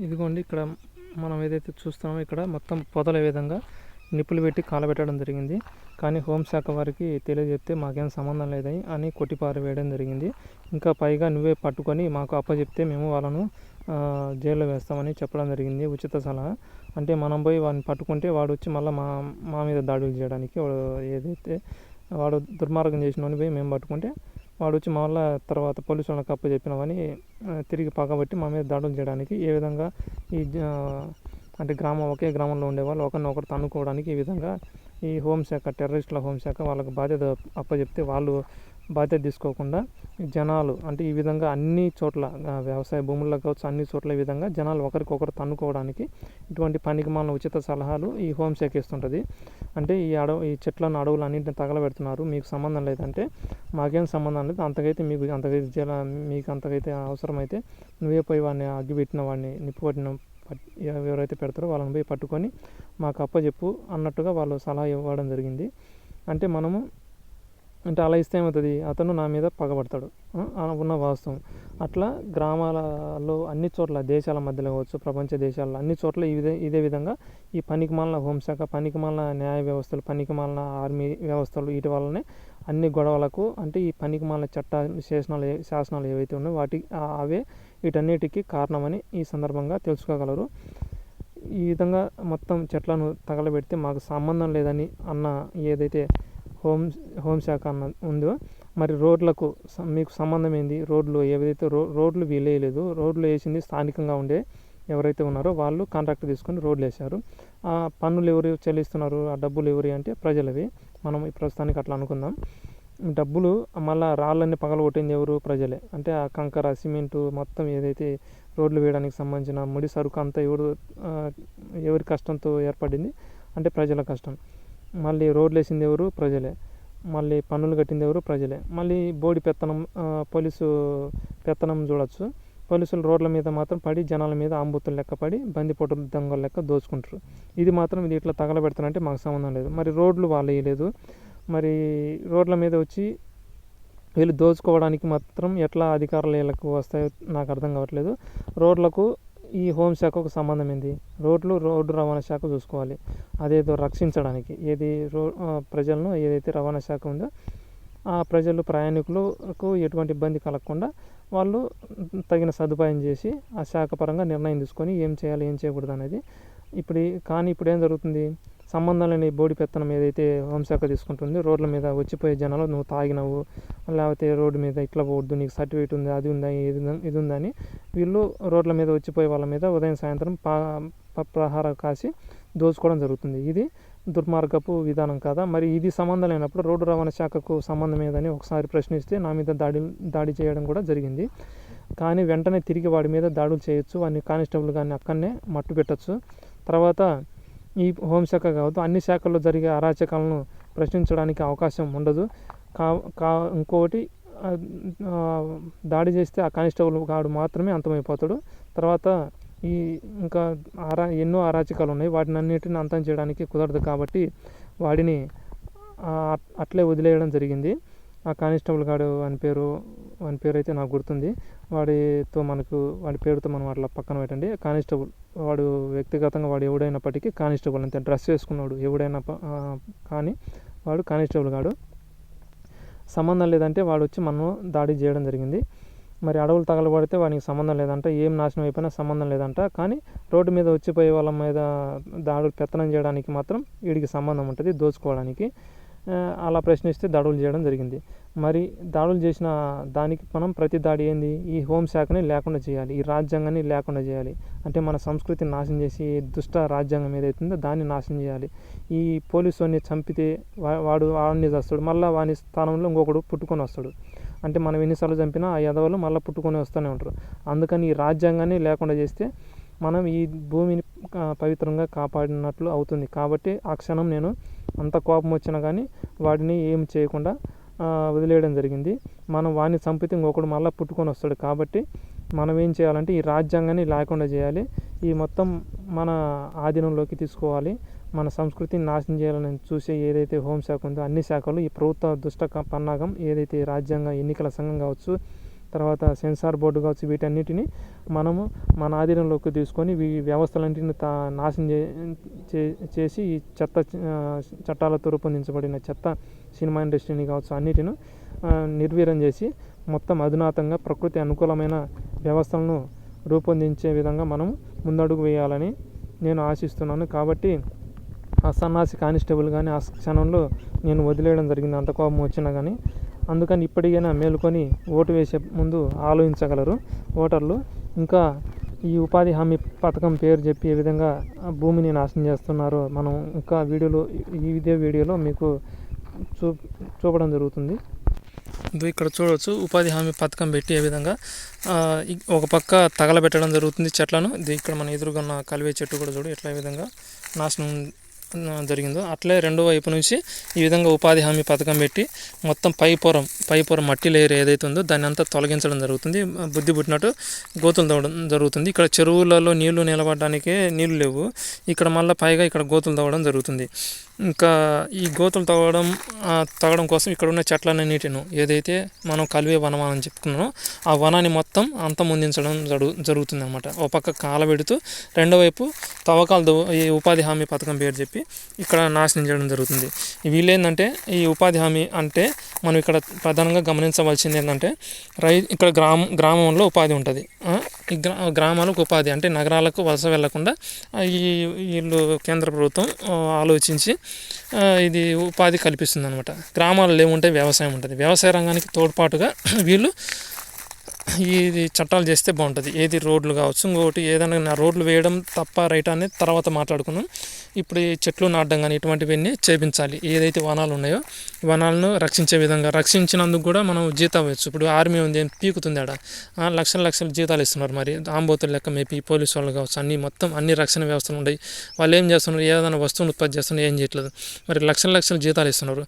ఇదిగోండి ఇక్కడ మనం ఏదైతే చూస్తామో ఇక్కడ మొత్తం పొదల విధంగా నిప్పులు పెట్టి కాలబెట్టడం జరిగింది. కానీ హోంశాఖ వారికి తెలియజెప్తే మాకేం సంబంధం లేదని అని కొట్టిపారవేయడం జరిగింది. ఇంకా పైగా నువ్వే పట్టుకొని మాకు అప్పచెప్తే మేము వాళ్ళను జైల్లో వేస్తామని చెప్పడం జరిగింది. ఉచిత సలహా అంటే మనం పోయి వాడిని పట్టుకుంటే వాడు వచ్చి మళ్ళీ మా మీద దాడులు చేయడానికి ఏదైతే వాడు దుర్మార్గం చేసినవని పోయి మేము పట్టుకుంటే వాడు వచ్చి మళ్ళీ తర్వాత పోలీసు వాళ్ళకి అప్పచెప్పినవని తిరిగి పగబట్టి మా మీద దాడులు చేయడానికి ఏ విధంగా ఈ అంటే ఒకే గ్రామంలో ఉండేవాళ్ళు ఒకరినొకరు తన్నుకోవడానికి ఈ విధంగా ఈ హోంశాఖ టెర్రరిస్టుల హోంశాఖ వాళ్ళకి బాధ్యత అప్పచెప్తే వాళ్ళు బాధ్యత తీసుకోకుండా జనాలు అంటే ఈ విధంగా అన్ని చోట్ల వ్యవసాయ భూముల్లో కావచ్చు అన్ని చోట్ల ఈ విధంగా జనాలు ఒకరికొకరు తన్నుకోవడానికి ఇటువంటి పనికిమాలిన ఉచిత సలహాలు ఈ హోంశాఖ ఇస్తుంటుంది. అంటే ఈ చెట్లను అడవులు అన్నింటిని తగలబెడుతున్నారు, మీకు సంబంధం లేదంటే మాకేం సంబంధం లేదు, మీకు అంతకైతే అవసరమైతే నువ్వే పోయి వాడిని అగ్గిపెట్టిన వాడిని నిప్పుకొట్టిన ఎవరైతే పెడతారో వాళ్ళని పోయి పట్టుకొని మాకు అప్పచెప్పు అన్నట్టుగా వాళ్ళు సలహా ఇవ్వడం జరిగింది. అంటే అలా ఇస్తే ఏమవుతుంది, అతను నా మీద పగబడతాడు ఉన్న వాస్తవం. అట్లా గ్రామాలలో అన్ని చోట్ల దేశాల మధ్యలో కావచ్చు ప్రపంచ దేశాల్లో అన్ని చోట్ల ఇదే విధంగా ఈ పనికిమాలిన హోంశాఖ పనికిమాలిన న్యాయ వ్యవస్థలు పనికిమాలిన ఆర్మీ వ్యవస్థలు వీటి వల్లనే అన్ని గొడవలకు అంటే ఈ పనికిమాలిన శాసనాలు ఏవైతే ఉన్నాయో అవే వీటన్నిటికీ కారణమని ఈ సందర్భంగా తెలుసుకోగలరు. ఈ విధంగా మొత్తం చెట్లను తగలబెడితే మాకు సంబంధం లేదని అన్న ఏదైతే హోంశాఖ ఉందో మరి రోడ్లకు మీకు సంబంధం ఏంది, రోడ్లు ఏవైతే రోడ్లు వీలేయలేదు, రోడ్లు వేసింది స్థానికంగా ఉండే ఎవరైతే ఉన్నారో వాళ్ళు కాంట్రాక్ట్ తీసుకొని రోడ్లు వేశారు. ఆ పన్నులు ఎవరు చెల్లిస్తున్నారు, ఆ డబ్బులు ఎవరి అంటే ప్రజలవి. మనం ఈ ప్రస్తుతానికి అట్లా అనుకుందాం. డబ్బులు మళ్ళీ రాళ్ళన్నీ పగలగొట్టింది ఎవరు, ప్రజలే. అంటే ఆ కంకర సిమెంటు మొత్తం ఏదైతే రోడ్లు వేయడానికి సంబంధించిన ముడి సరుకు అంతా ఎవరి కష్టంతో ఏర్పడింది అంటే ప్రజల కష్టం. మళ్ళీ రోడ్లు వేసింది ఎవరు, ప్రజలే. మళ్ళీ పన్నులు కట్టింది ఎవరు, ప్రజలే. మళ్ళీ బోడి పెత్తనం పోలీసు పెత్తనం చూడొచ్చు. పోలీసులు రోడ్ల మీద మాత్రం పడి జనాల మీద ఆంబూతులు లెక్క పడి బందిపోటు దొంగల లెక్క దోచుకుంటారు. ఇది ఇట్లా తగలబెడతానంటే మాకు సంబంధం లేదు. మరి రోడ్లు వాళ్ళు వేయలేదు, మరి రోడ్ల మీద వచ్చి వీళ్ళు దోచుకోవడానికి మాత్రం ఎట్లా అధికారులు వీళ్ళకు వస్తాయో నాకు అర్థం కావట్లేదు. రోడ్లకు ఈ హోంశాఖకు సంబంధం ఏంది, రోడ్డు రవాణా శాఖ చూసుకోవాలి. అదేదో రక్షించడానికి ప్రజలను ఏదైతే రవాణా శాఖ ఉందో ఆ ప్రజలు ప్రయాణికులకు ఎటువంటి ఇబ్బంది కలగకుండా వాళ్ళు తగిన సదుపాయం చేసి ఆ శాఖ పరంగా నిర్ణయం తీసుకొని ఏం చేయాలి ఏం చేయకూడదు అనేది. ఇప్పుడు ఏం జరుగుతుంది, సంబంధం లేని బోడి పెత్తనం ఏదైతే హోంశాఖ తీసుకుంటుంది, రోడ్ల మీద వచ్చిపోయే జనాలు నువ్వు తాగినవు లేకపోతే రోడ్డు మీద ఇట్లా పోవద్దు, నీకు సర్టిఫికేట్ ఉంది, అది ఉందా, ఇది ఉందని వీళ్ళు రోడ్ల మీద వచ్చిపోయే వాళ్ళ మీద ఉదయం సాయంత్రం ప్రహారం కాసి దోచుకోవడం జరుగుతుంది. ఇది దుర్మార్గపు విధానం కాదా? మరి ఇది సంబంధం లేనప్పుడు రోడ్డు రవాణా శాఖకు సంబంధం ఏదని ఒకసారి ప్రశ్నిస్తే నా మీద దాడి చేయడం కూడా జరిగింది. కానీ వెంటనే తిరిగి వాడి మీద దాడులు చేయొచ్చు, వాడిని కానిస్టేబుల్ కానీ అక్కడనే మట్టు పెట్టచ్చు. తర్వాత ఈ హోంశాఖ కావద్దు అన్ని శాఖల్లో జరిగే అరాచకాలను ప్రశ్నించడానికి అవకాశం ఉండదు. ఇంకొకటి దాడి చేస్తే ఆ కానిస్టేబుల్ గాడు మాత్రమే అంతమైపోతాడు. తర్వాత ఇంకా ఎన్నో అరాచకాలు ఉన్నాయి, వాటిని అన్నిటిని అంతం చేయడానికి కుదరదు. కాబట్టి వాడిని అట్లే వదిలేయడం జరిగింది. ఆ కానిస్టేబుల్ గాడు వాని పేరు అయితే నాకు గుర్తుంది. వాడి పేరుతో మనం అట్లా పక్కన పెట్టండి. కానిస్టేబుల్ వాడు వ్యక్తిగతంగా వాడు ఎవడైనప్పటికీ కానిస్టేబుల్ అంతే, డ్రెస్ వేసుకున్నాడు ఎవడైనా కానీ వాడు కానిస్టేబుల్ గాడు. సంబంధం లేదంటే వాడు వచ్చి మనం దాడి చేయడం జరిగింది. మరి అడవులు తగలబడితే వానికి సంబంధం లేదంట, ఏం నాశనం అయిపోయినా సంబంధం లేదంట. కానీ రోడ్డు మీద వచ్చిపోయే వాళ్ళ మీద దాడులు పెత్తనం చేయడానికి మాత్రం వీడికి సంబంధం ఉంటుంది, దోచుకోవడానికి. అలా ప్రశ్నిస్తే దాడులు చేయడం జరిగింది. మరి దాడులు చేసిన దానికి మనం ప్రతి దాడి ఏంది, ఈ హోంశాఖని లేకుండా చేయాలి, ఈ రాజ్యాంగాన్ని లేకుండా చేయాలి. అంటే మన సంస్కృతిని నాశనం చేసి దుష్ట రాజ్యాంగం ఏదైతుందో దాన్ని నాశనం చేయాలి. ఈ పోలీసుని చంపితే వాడిని చేస్తాడు, మళ్ళీ వాని స్థానంలో ఇంకొకడు పుట్టుకొని వస్తాడు. అంటే మనం ఎన్నిసార్లు చంపినా ఆ యదవలు మళ్ళీ పుట్టుకొని వస్తూనే ఉంటారు. అందుకని ఈ రాజ్యాంగాన్ని లేకుండా చేస్తే మనం ఈ భూమిని పవిత్రంగా కాపాడినట్లు అవుతుంది. కాబట్టి ఆ క్షణం నేను అంత కోపం వచ్చినా కానీ వాడిని ఏం చేయకుండా వదిలేయడం జరిగింది. మనం వాడిని చంపితే ఇంకొకడు మళ్ళీ పుట్టుకొని వస్తాడు. కాబట్టి మనం ఏం చేయాలంటే ఈ రాజ్యాంగాన్ని లేకుండా చేయాలి, ఈ మొత్తం మన ఆధీనంలోకి తీసుకోవాలి. మన సంస్కృతిని నాశనం చేయాలని చూసే ఏదైతే హోంశాఖ ఉందో అన్ని శాఖలు ఈ ప్రభుత్వ దుష్ట పన్నాగం ఏదైతే రాజ్యాంగ ఎన్నికల సంఘం కావచ్చు, తర్వాత సెన్సార్ బోర్డు కావచ్చు, వీటన్నిటిని మనము మన ఆధీనంలోకి తీసుకొని ఈ వ్యవస్థలన్నింటిని నాశనం చేసి ఈ చట్టాలతో రూపొందించబడిన చెత్త సినిమా ఇండస్ట్రీని కావచ్చు అన్నిటిని నిర్వీర్యం చేసి మొత్తం అధునాతంగా ప్రకృతి అనుకూలమైన వ్యవస్థలను రూపొందించే విధంగా మనం ముందడుగు వేయాలని నేను ఆశిస్తున్నాను. కాబట్టి ఆ సన్నాసి కానిస్టేబుల్ కానీ ఆ క్షణంలో నేను వదిలేయడం జరిగింది, అంత కోపం వచ్చినా కానీ. అందుకని ఇప్పటికైనా మేలుకొని ఓటు వేసే ముందు ఆలోచించగలరు ఓటర్లు. ఇంకా ఈ ఉపాధి హామీ పథకం పేరు చెప్పి ఏ విధంగా భూమిని నాశనం చేస్తున్నారో మనం ఇంకా ఇదే వీడియోలో మీకు చూపడం జరుగుతుంది. ఇక్కడ చూడవచ్చు ఉపాధి హామీ పథకం పెట్టి ఏ విధంగా ఒక పక్క తగలబెట్టడం జరుగుతుంది చెట్లను. ఇక్కడ మన ఎదురుగా ఉన్న కలివే చెట్టు కూడా చూడు ఎట్లా ఈ విధంగా నాశనం జరిగిందో. అట్లే రెండో వైపు నుంచి ఈ విధంగా ఉపాధి హామీ పథకం పెట్టి మొత్తం పైపొర మట్టి లేయర్ ఏదైతే ఉందో దాన్ని అంతా తొలగించడం జరుగుతుంది. బుద్ధి పుట్టినట్టు గోతులు తవ్వడం జరుగుతుంది. ఇక్కడ చెరువులలో నీళ్లు నిలబడడానికే నీళ్లు లేవు, ఇక్కడ మళ్ళీ పైగా ఇక్కడ గోతులు తవ్వడం జరుగుతుంది. ఇంకా ఈ గోతులు తవ్వడం కోసం ఇక్కడ ఉన్న చెట్లన్నిటిను ఏదైతే మనం కలివే వనం అని చెప్పుకున్నామో ఆ వనాన్ని మొత్తం అంతమొందించడం జరుగుతుంది అనమాట. ఒక పక్క కాలబెడుతూ రెండో వైపు తవ్వకాలు ఈ ఉపాధి హామీ పథకం పేరు చెప్పి ఇక్కడ నాశనం చేయడం జరుగుతుంది. వీళ్ళు ఏంటంటే ఈ ఉపాధి హామీ అంటే మనం ఇక్కడ ప్రధానంగా గమనించవలసింది ఏంటంటే ఇక్కడ గ్రామంలో ఉపాధి ఉంటుంది. ఈ గ్రామాలకు ఉపాధి అంటే నగరాలకు వలస వెళ్లకుండా వీళ్ళు కేంద్ర ప్రభుత్వం ఆలోచించి ఇది ఉపాధి కల్పిస్తుంది అనమాట. గ్రామాల్లో ఏముంటే వ్యవసాయం ఉంటుంది, వ్యవసాయ రంగానికి తోడ్పాటుగా వీళ్ళు ఇది చట్టాలు చేస్తే బాగుంటుంది. ఏది రోడ్లు కావచ్చు, ఇంకోటి ఏదైనా రోడ్లు వేయడం తప్ప రైట్ అనేది తర్వాత మాట్లాడుకున్నాం. ఇప్పుడు ఈ చెట్లు నాటడం కానీ ఇటువంటివన్నీ చేపించాలి. ఏదైతే వనాలు ఉన్నాయో వనాలను రక్షించే విధంగా రక్షించినందుకు కూడా మనం జీతం ఇవ్వచ్చు. ఇప్పుడు ఆర్మీ ఉంది పీకుతుంది ఆడ లక్షల జీతాలు ఇస్తున్నారు. మరి ఆంబోతులు లెక్క మేపీ పోలీసు వాళ్ళు కావచ్చు అన్ని రక్షణ వ్యవస్థలు ఉన్నాయి. వాళ్ళు ఏం చేస్తున్నారు, ఏదైనా వస్తువును ఉత్పత్తి చేస్తున్నారు, ఏం చేయట్లేదు. మరి లక్షల జీతాలు ఇస్తున్నారు.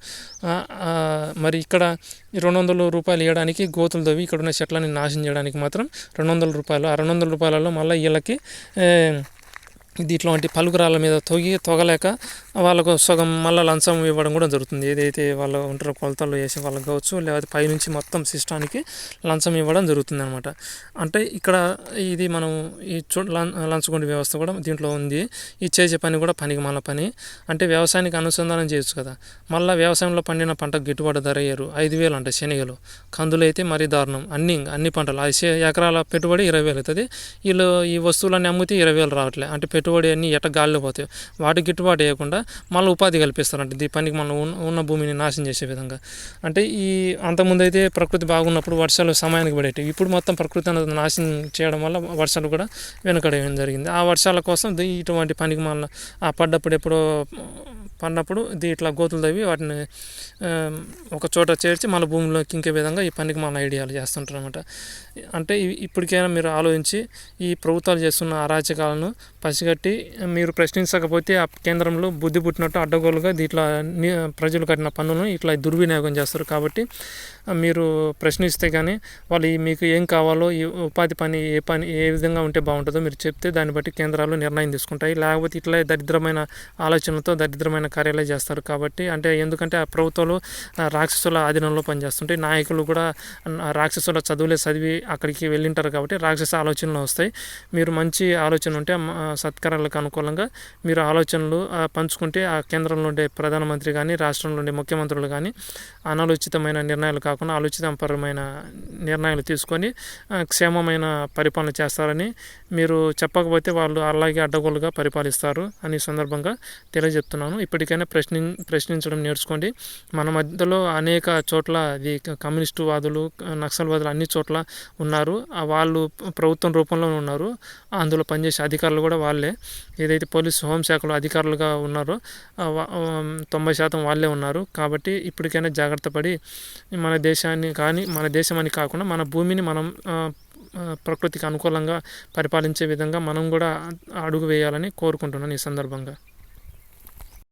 మరి ఇక్కడ 200 రూపాయలు ఇవ్వడానికి గోతులు తవ్వి ఇక్కడ ఉన్న చెట్లని నాశనం చేయడానికి మాత్రం 200 రూపాయలు. ఆ 200 రూపాయలలో మళ్ళీ వీళ్ళకి ఇట్లాంటి పలుకురాళ్ళ మీద తొగలేక వాళ్ళకు సగం మళ్ళీ లంచం ఇవ్వడం కూడా జరుగుతుంది. ఏదైతే వాళ్ళు ఉంటారో కొలతలు వేసే వాళ్ళకి కావచ్చు, లేకపోతే పైనుంచి మొత్తం సిస్టానికి లంచం ఇవ్వడం జరుగుతుంది అనమాట. అంటే ఇక్కడ ఇది మనం ఈ లంచగొండి వ్యవస్థ కూడా దీంట్లో ఉంది. ఈ చేసే పని కూడా పనికిమాలిన పని. అంటే వ్యవసాయానికి అనుసంధానం చేయొచ్చు కదా, మళ్ళీ వ్యవసాయంలో పండిన పంటకు గిట్టుబాటు ధర అయ్యారు 5,000 అంటే శనగలు, కందులు అయితే మరీ దారుణం. అన్ని పంటలు ఎకరాల పెట్టుబడి 20,000 అవుతుంది. వీళ్ళు ఈ వస్తువులన్నీ అమ్మితే 20,000 రావట్లే. అంటే పెట్టుబడి అన్నీ గాలిలో పోతాయి. వాటికి గిట్టుబాటు వేయకుండా మళ్ళీ ఉపాధి కల్పిస్తారంటే ఈ పనికి మనం ఉన్న భూమిని నాశనం చేసే విధంగా. అంటే ఈ అంతకుముందు అయితే ప్రకృతి బాగున్నప్పుడు వర్షాలు సమయానికి పడేవి. ఇప్పుడు మొత్తం ప్రకృతి అనేది నాశనం చేయడం వల్ల వర్షాలు కూడా వెనుకడేయడం జరిగింది. ఆ వర్షాల కోసం ఇటువంటి పనికి మళ్ళీ పడినప్పుడు ఇట్లా గోతులు తవ్వి వాటిని ఒక చోట చేర్చి మళ్ళీ భూమిలోకి ఇంకే విధంగా ఈ పనికి మన ఐడియాలు చేస్తుంటారు అనమాట. అంటే ఇప్పటికైనా మీరు ఆలోచించి ఈ ప్రభుత్వాలు చేస్తున్న అరాచకాలను పసిగట్టి మీరు ప్రశ్నించకపోతే ఆ కేంద్రంలో బుద్ధి పుట్టినట్టు అడ్డగోలుగా ఇట్లా ప్రజలు కట్టిన పన్నులను ఇట్లా దుర్వినియోగం చేస్తారు. కాబట్టి మీరు ప్రశ్నిస్తే కానీ వాళ్ళు మీకు ఏం కావాలో ఈ ఉపాధి పని ఏ విధంగా ఉంటే బాగుంటుందో మీరు చెప్తే దాన్ని బట్టి కేంద్రాలు నిర్ణయం తీసుకుంటాయి. లేకపోతే ఇట్లా దరిద్రమైన ఆలోచనలతో దరిద్రమైన కార్యాలయం చేస్తారు. కాబట్టి ఎందుకంటే ఆ ప్రభుత్వాలు రాక్షసుల ఆధీనంలో పనిచేస్తుంటాయి. నాయకులు కూడా రాక్షసుల చదివి అక్కడికి వెళ్ళింటారు. కాబట్టి రాక్షస ఆలోచనలు వస్తాయి. మీరు మంచి ఆలోచన ఉంటే సత్కారాలకు అనుకూలంగా మీరు ఆలోచనలు పంచుకుంటే ఆ కేంద్రంలో ఉండే ప్రధానమంత్రి కానీ రాష్ట్రంలో ఉండే ముఖ్యమంత్రులు కానీ అనాలోచితమైన నిర్ణయాలు కాకుండా ఆలోచితపరమైన నిర్ణయాలు తీసుకొని క్షేమమైన పరిపాలన చేస్తారని మీరు చెప్పకపోతే వాళ్ళు అలాగే అడ్డగోలుగా పరిపాలిస్తారు అని సందర్భంగా తెలియజెప్తున్నాను. ఇప్పటికైనా ప్రశ్నించడం నేర్చుకోండి. మన మధ్యలో అనేక చోట్ల ఈ కమ్యూనిస్టు వాదులు, నక్సల్వాదులు అన్ని చోట్ల ఉన్నారు. వాళ్ళు ప్రభుత్వం రూపంలో ఉన్నారు. అందులో పనిచేసే అధికారులు కూడా వాళ్ళే. ఏదైతే పోలీసు హోంశాఖలో అధికారులుగా ఉన్నారో 90% వాళ్ళే ఉన్నారు. కాబట్టి ఇప్పటికైనా జాగ్రత్త పడి మన దేశం అని కాకుండా మన భూమిని మనం ప్రకృతికి అనుకూలంగా పరిపాలించే విధంగా మనం కూడా అడుగు వేయాలని కోరుకుంటున్నాను ఈ సందర్భంగా.